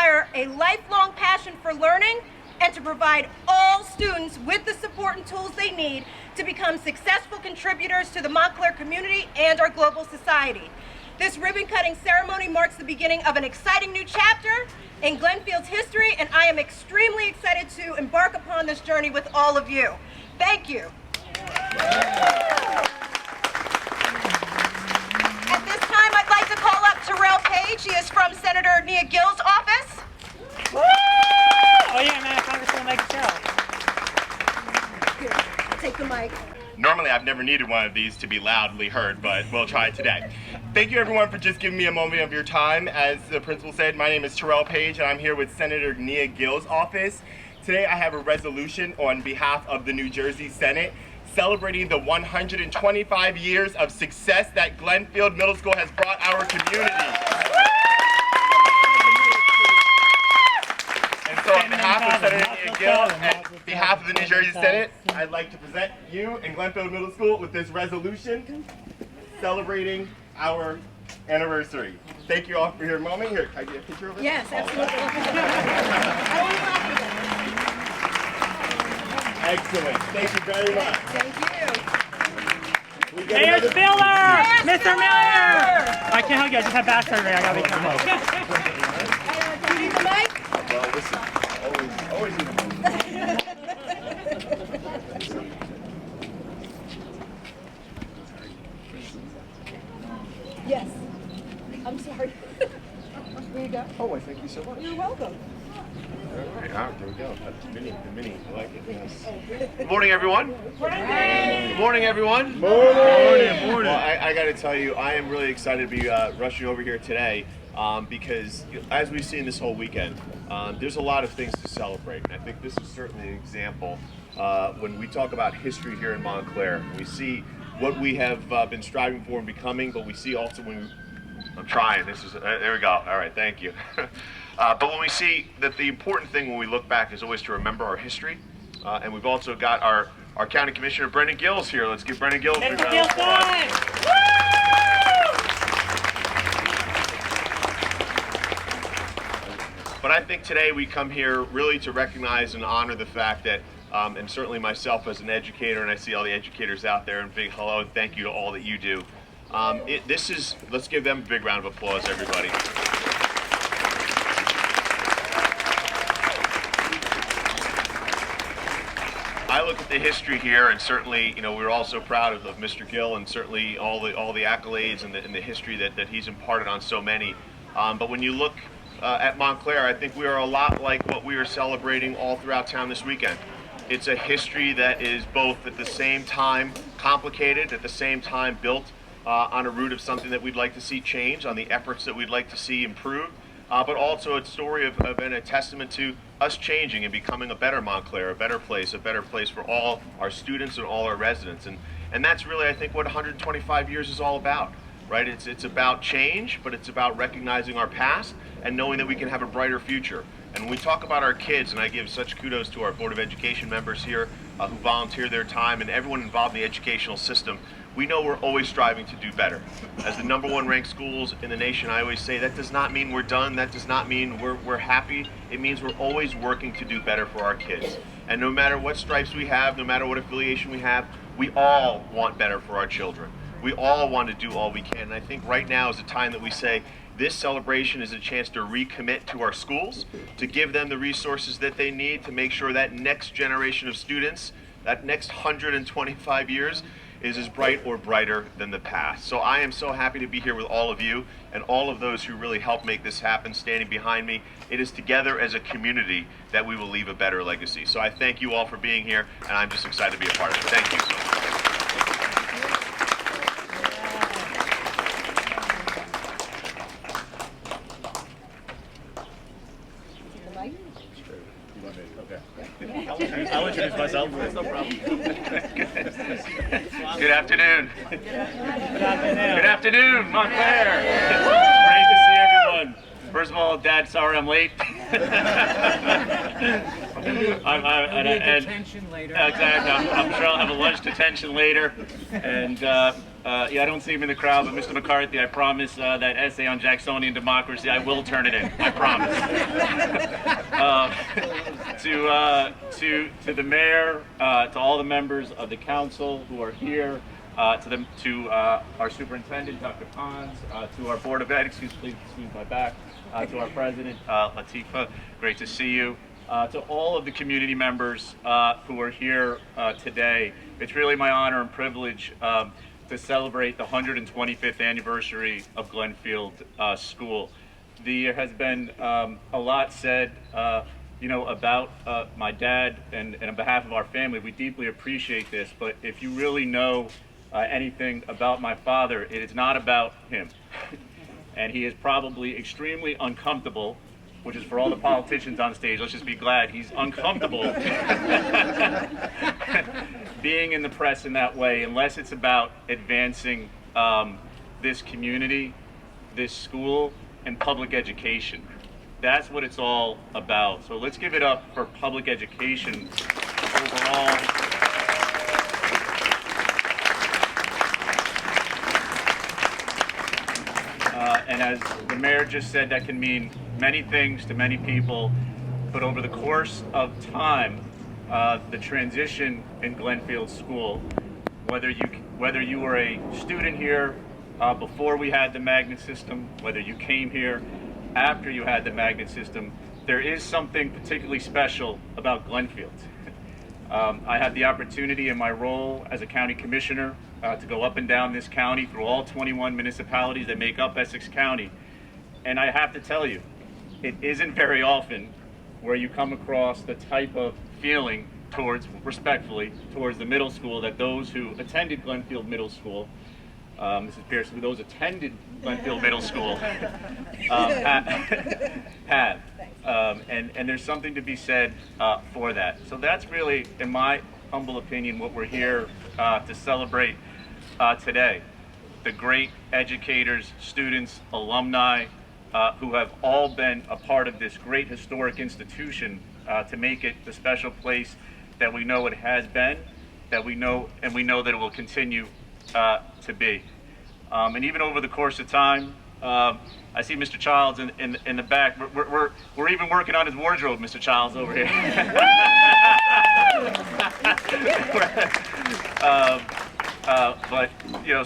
inspire a lifelong passion for learning and to provide all students with the support and tools they need to become successful contributors to the Montclair community and our global society. This ribbon-cutting ceremony marks the beginning of an exciting new chapter in Glenfield's history, and I am extremely excited to embark upon this journey with all of you. Thank you. At this time, I'd like to call up Terrell Page. She is from Senator Nia Gill's office. Woo! Oh yeah, man, Congresswoman Megan Gill. Take the mic. Normally, I've never needed one of these to be loudly heard, but we'll try it today. Thank you, everyone, for just giving me a moment of your time. As the principal said, my name is Terrell Page, and I'm here with Senator Nia Gill's office. Today, I have a resolution on behalf of the New Jersey Senate celebrating the 125 years of success that Glenfield Middle School has brought our community. And so on behalf of Senator Nia Gill and on behalf of the New Jersey Senate, I'd like to present you and Glenfield Middle School with this resolution celebrating our anniversary. Thank you all for your moment. Here, can I get a picture of it? Yes, absolutely. Excellent. Thank you very much. Thank you. Mayor Spiller! Mr. Miller! I can't hug you, I just have back surgery. I gotta be careful. Do you need the mic? Well, listen, always need a moment. Yes. I'm sorry. Here you go. Oh, I thank you so much. You're welcome. All right, there we go. That's the mini. I like it. Yes. Good morning, everyone. Good morning, everyone. Morning. Well, I got to tell you, I am really excited to be rushing over here today because, as we've seen this whole weekend, there's a lot of things to celebrate. And I think this is certainly an example when we talk about history here in Montclair. We see what we have been striving for and becoming, but we see also I'm trying. There we go. All right, thank you. But when we see that the important thing when we look back is always to remember our history, and we've also got our County Commissioner Brendan Gill's here. Let's give Brendan Gill a big round of applause. But I think today we come here really to recognize and honor the fact that, and certainly myself as an educator, and I see all the educators out there, and big hello and thank you to all that you do. Let's give them a big round of applause, everybody. I look at the history here, and certainly, we're all so proud of Mr. Gill, and certainly all the accolades and the history that he's imparted on so many. But when you look at Montclair, I think we are a lot like what we are celebrating all throughout town this weekend. It's a history that is both at the same time complicated, at the same time built on a root of something that we'd like to see change, on the efforts that we'd like to see improved, but also a story of and a testament to us changing and becoming a better Montclair, a better place for all our students and all our residents. And that's really, I think, what 125 years is all about, right? It's about change, but it's about recognizing our past and knowing that we can have a brighter future. And when we talk about our kids, and I give such kudos to our Board of Education members here who volunteer their time and everyone involved in the educational system, we know we're always striving to do better. As the #1 ranked schools in the nation, I always say that does not mean we're done, that does not mean we're happy. It means we're always working to do better for our kids. And no matter what stripes we have, no matter what affiliation we have, we all want better for our children. We all want to do all we can. And I think right now is the time that we say, this celebration is a chance to recommit to our schools, to give them the resources that they need to make sure that next generation of students, that next 125 years, is as bright or brighter than the past. So I am so happy to be here with all of you and all of those who really helped make this happen, standing behind me. It is together as a community that we will leave a better legacy. So I thank you all for being here, and I'm just excited to be a part of it. Thank you so much. I'll introduce myself. That's no problem. Good afternoon. Good afternoon. Good afternoon, Montclair. It's great to see everyone. First of all, Dad, sorry I'm late. Detention later. Exactly. I'm sure I'll have a lunch detention later. And yeah, I don't see him in the crowd, but Mr. McCarthy, I promise that essay on Jacksonian democracy, I will turn it in. I promise. to the mayor, to all the members of the council who are here, to our superintendent, Dr. Pons, to our board of ed, excuse my back, to our president, Latifa, great to see you. To all of the community members who are here today, it's really my honor and privilege to celebrate the 125th anniversary of Glenfield School. There has been a lot said, about my dad, and on behalf of our family, we deeply appreciate this. But if you really know anything about my father, it is not about him, and he is probably extremely uncomfortable. Which is for all the politicians on stage. Let's just be glad he's uncomfortable being in the press in that way, unless it's about advancing this community, this school, and public education. That's what it's all about. So let's give it up for public education overall. And as the mayor just said, that can mean many things to many people, but over the course of time, the transition in Glenfield School, whether you were a student here before we had the magnet system, whether you came here after you had the magnet system, there is something particularly special about Glenfield. I had the opportunity in my role as a county commissioner to go up and down this county through all 21 municipalities that make up Essex County. And I have to tell you, it isn't very often where you come across the type of feeling respectfully, towards the middle school that those who attended Glenfield Middle School, Mrs. Pierce, those attended Glenfield Middle School have. And there's something to be said for that. So that's really, in my humble opinion, what we're here to celebrate today. The great educators, students, alumni who have all been a part of this great historic institution to make it the special place that we know it has been, that we know that it will continue to be. And even over the course of time, I see Mr. Childs in the back. We're even working on his wardrobe, Mr. Childs, over here. But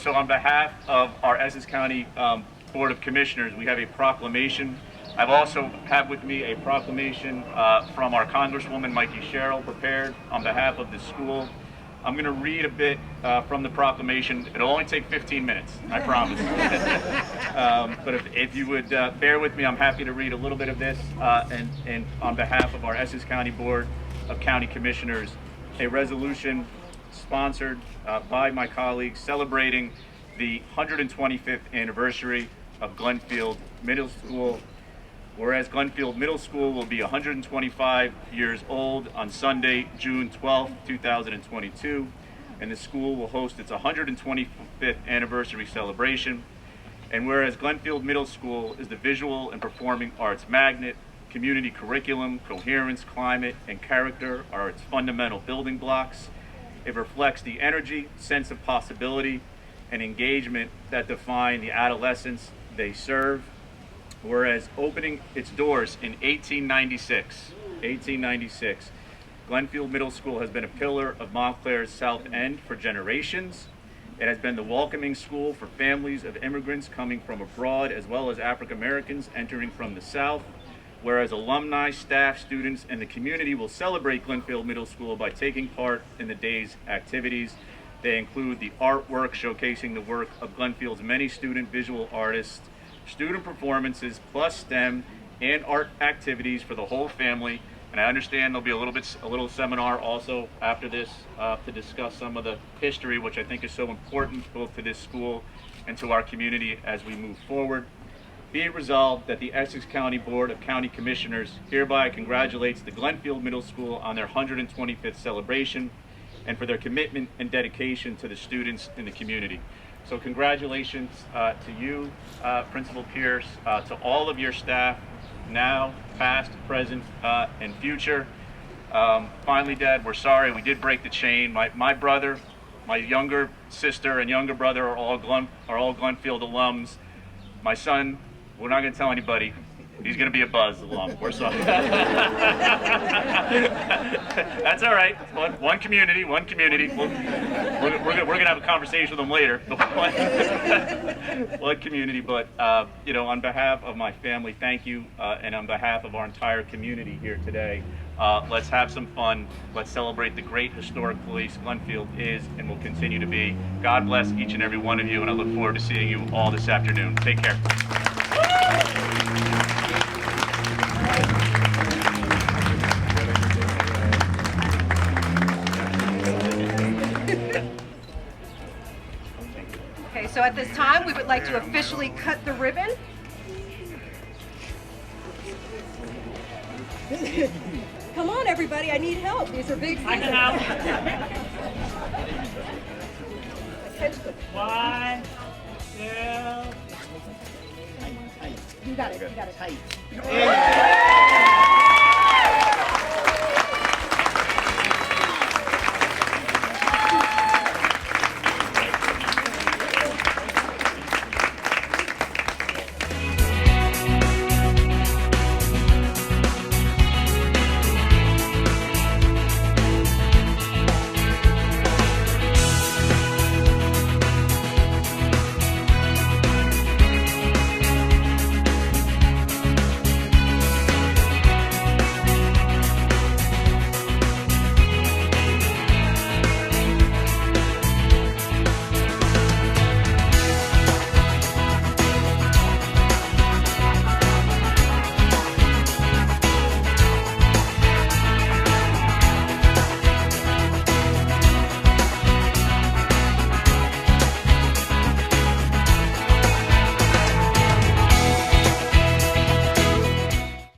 so on behalf of our Essex County Board of Commissioners, we have a proclamation. I've also have with me a proclamation from our Congresswoman, Mikey Sherrill, prepared on behalf of the school. I'm going to read a bit from the proclamation. It'll only take 15 minutes, I promise. But if you would bear with me, I'm happy to read a little bit of this. And on behalf of our Essex County Board of County Commissioners, a resolution sponsored by my colleagues celebrating the 125th anniversary of Glenfield Middle School. Whereas Glenfield Middle School will be 125 years old on Sunday, June 12, 2022, and the school will host its 125th anniversary celebration. And whereas Glenfield Middle School is the visual and performing arts magnet, community curriculum, coherence, climate, and character are its fundamental building blocks. It reflects the energy, sense of possibility, and engagement that define the adolescents they serve. Whereas opening its doors in 1896, Glenfield Middle School has been a pillar of Montclair's South End for generations. It has been the welcoming school for families of immigrants coming from abroad, as well as African Americans entering from the South. Whereas alumni, staff, students, and the community will celebrate Glenfield Middle School by taking part in the day's activities. They include the artwork showcasing the work of Glenfield's many student visual artists, student performances, plus STEM and art activities for the whole family. And I understand there'll be a little seminar also after this to discuss some of the history, which I think is so important both to this school and to our community as we move forward. Be it resolved that the Essex County Board of County Commissioners hereby congratulates the Glenfield Middle School on their 125th celebration and for their commitment and dedication to the students in the community. So congratulations to you, Principal Pierce, to all of your staff, now, past, present, and future. Finally, Dad, we're sorry we did break the chain. My brother, my younger sister, and younger brother are all Glenfield alums. My son, we're not going to tell anybody, He's going to be a buzz along. We're sorry. That's all right. One community, one community. We're going to have a conversation with them later. One community, but you know, on behalf of my family, thank you, and on behalf of our entire community here today, let's have some fun. Let's celebrate the great historic place Glenfield is and will continue to be. God bless each and every one of you, and I look forward to seeing you all this afternoon. Take care. Okay, so at this time, we would like to officially cut the ribbon. Come on, everybody, I need help. These are big I can help. 1, 2. You got it, you got it.